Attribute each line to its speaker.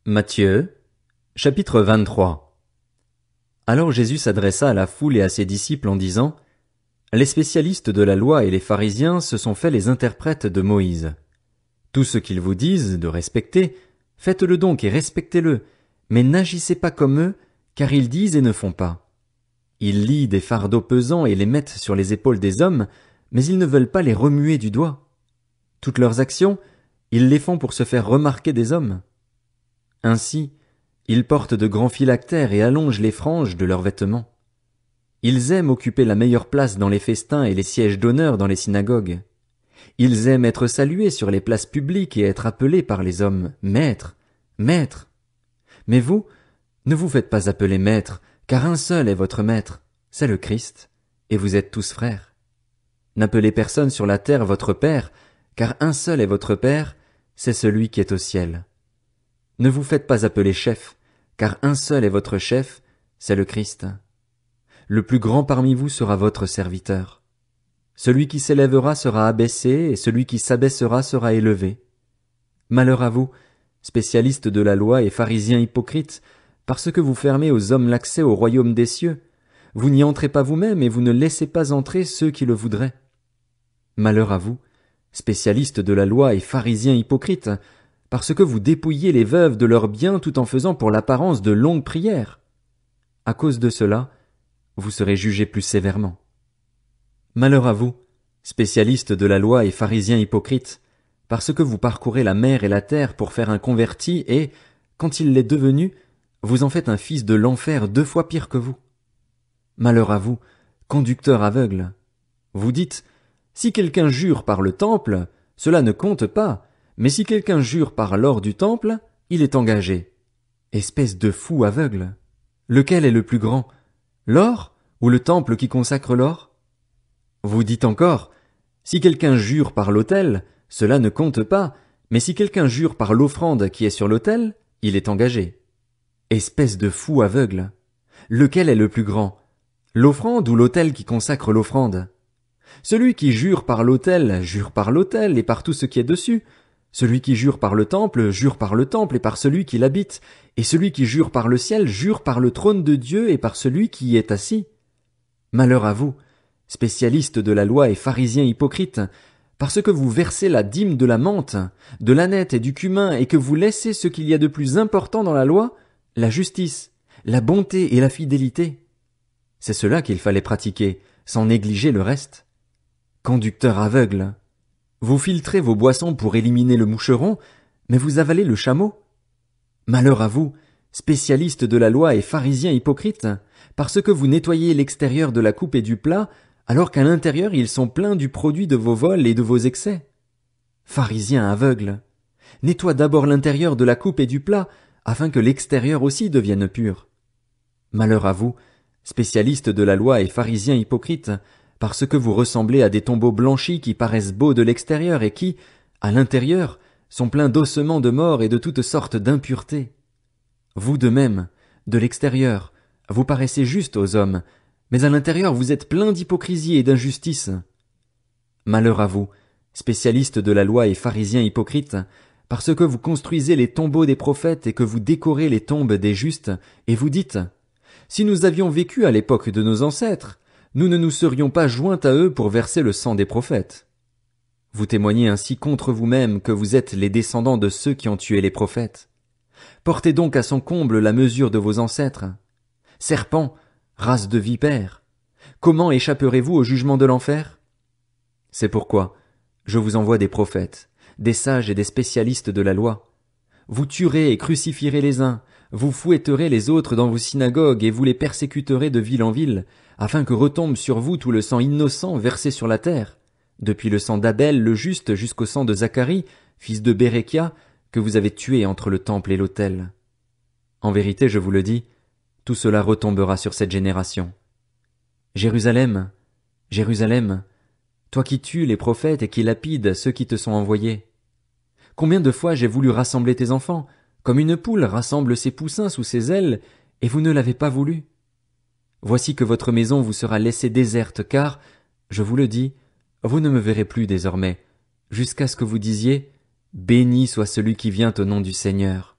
Speaker 1: Matthieu, chapitre 23. Alors Jésus s'adressa à la foule et à ses disciples en disant, Les spécialistes de la loi et les pharisiens se sont faits les interprètes de Moïse. Tout ce qu'ils vous disent de respecter, faites-le donc et respectez-le, mais n'agissez pas comme eux, car ils disent et ne font pas. Ils lient des fardeaux pesants et les mettent sur les épaules des hommes, mais ils ne veulent pas les remuer du doigt. Toutes leurs actions, ils les font pour se faire remarquer des hommes. Ainsi, ils portent de grands phylactères et allongent les franges de leurs vêtements. Ils aiment occuper la meilleure place dans les festins et les sièges d'honneur dans les synagogues. Ils aiment être salués sur les places publiques et être appelés par les hommes « Maître, Maître ». Mais vous, ne vous faites pas appeler Maître, car un seul est votre Maître, c'est le Christ, et vous êtes tous frères. N'appelez personne sur la terre votre Père, car un seul est votre Père, c'est celui qui est au ciel. Ne vous faites pas appeler chef, car un seul est votre chef, c'est le Christ. Le plus grand parmi vous sera votre serviteur. Celui qui s'élèvera sera abaissé, et celui qui s'abaissera sera élevé. Malheur à vous, spécialistes de la loi et pharisiens hypocrites, parce que vous fermez aux hommes l'accès au royaume des cieux. Vous n'y entrez pas vous-même et vous ne laissez pas entrer ceux qui le voudraient. Malheur à vous, spécialistes de la loi et pharisiens hypocrites, parce que vous dépouillez les veuves de leurs biens tout en faisant pour l'apparence de longues prières. À cause de cela, vous serez jugés plus sévèrement. Malheur à vous, spécialistes de la loi et pharisiens hypocrites, parce que vous parcourez la mer et la terre pour faire un converti et, quand il l'est devenu, vous en faites un fils de l'enfer 2 fois pire que vous. Malheur à vous, conducteurs aveugles. Vous dites, si quelqu'un jure par le temple, cela ne compte pas, mais si quelqu'un jure par l'or du temple, il est engagé. Espèce de fou aveugle. Lequel est le plus grand, l'or ou le temple qui consacre l'or? Vous dites encore, si quelqu'un jure par l'autel, cela ne compte pas, mais si quelqu'un jure par l'offrande qui est sur l'autel, il est engagé. Espèce de fou aveugle. Lequel est le plus grand, l'offrande ou l'autel qui consacre l'offrande? Celui qui jure par l'autel et par tout ce qui est dessus. Celui qui jure par le temple et par celui qui l'habite, et celui qui jure par le ciel jure par le trône de Dieu et par celui qui y est assis. Malheur à vous, spécialistes de la loi et pharisiens hypocrites, parce que vous versez la dîme de la menthe, de l'âneth et du cumin et que vous laissez ce qu'il y a de plus important dans la loi, la justice, la bonté et la fidélité. C'est cela qu'il fallait pratiquer, sans négliger le reste. Conducteurs aveugles, vous filtrez vos boissons pour éliminer le moucheron, mais vous avalez le chameau. Malheur à vous, spécialistes de la loi et pharisiens hypocrites, parce que vous nettoyez l'extérieur de la coupe et du plat, alors qu'à l'intérieur ils sont pleins du produit de vos vols et de vos excès. Pharisiens aveugles, nettoie d'abord l'intérieur de la coupe et du plat, afin que l'extérieur aussi devienne pur. Malheur à vous, spécialistes de la loi et pharisiens hypocrites, parce que vous ressemblez à des tombeaux blanchis qui paraissent beaux de l'extérieur et qui, à l'intérieur, sont pleins d'ossements de mort et de toutes sortes d'impuretés. Vous de même, de l'extérieur, vous paraissez justes aux hommes, mais à l'intérieur vous êtes pleins d'hypocrisie et d'injustice. Malheur à vous, spécialistes de la loi et pharisiens hypocrites, parce que vous construisez les tombeaux des prophètes et que vous décorez les tombes des justes, et vous dites, si nous avions vécu à l'époque de nos ancêtres, nous ne nous serions pas joints à eux pour verser le sang des prophètes. Vous témoignez ainsi contre vous-même que vous êtes les descendants de ceux qui ont tué les prophètes. Portez donc à son comble la mesure de vos ancêtres. Serpents, race de vipères, comment échapperez-vous au jugement de l'enfer? C'est pourquoi je vous envoie des prophètes, des sages et des spécialistes de la loi. Vous tuerez et crucifierez les uns, vous fouetterez les autres dans vos synagogues et vous les persécuterez de ville en ville, afin que retombe sur vous tout le sang innocent versé sur la terre, depuis le sang d'Abel le juste jusqu'au sang de Zacharie, fils de Béréchia, que vous avez tué entre le temple et l'autel. En vérité, je vous le dis, tout cela retombera sur cette génération. Jérusalem, Jérusalem, toi qui tues les prophètes et qui lapides ceux qui te sont envoyés. Combien de fois j'ai voulu rassembler tes enfants, comme une poule rassemble ses poussins sous ses ailes, et vous ne l'avez pas voulu. Voici que votre maison vous sera laissée déserte, car, je vous le dis, vous ne me verrez plus désormais, jusqu'à ce que vous disiez, béni soit celui qui vient au nom du Seigneur.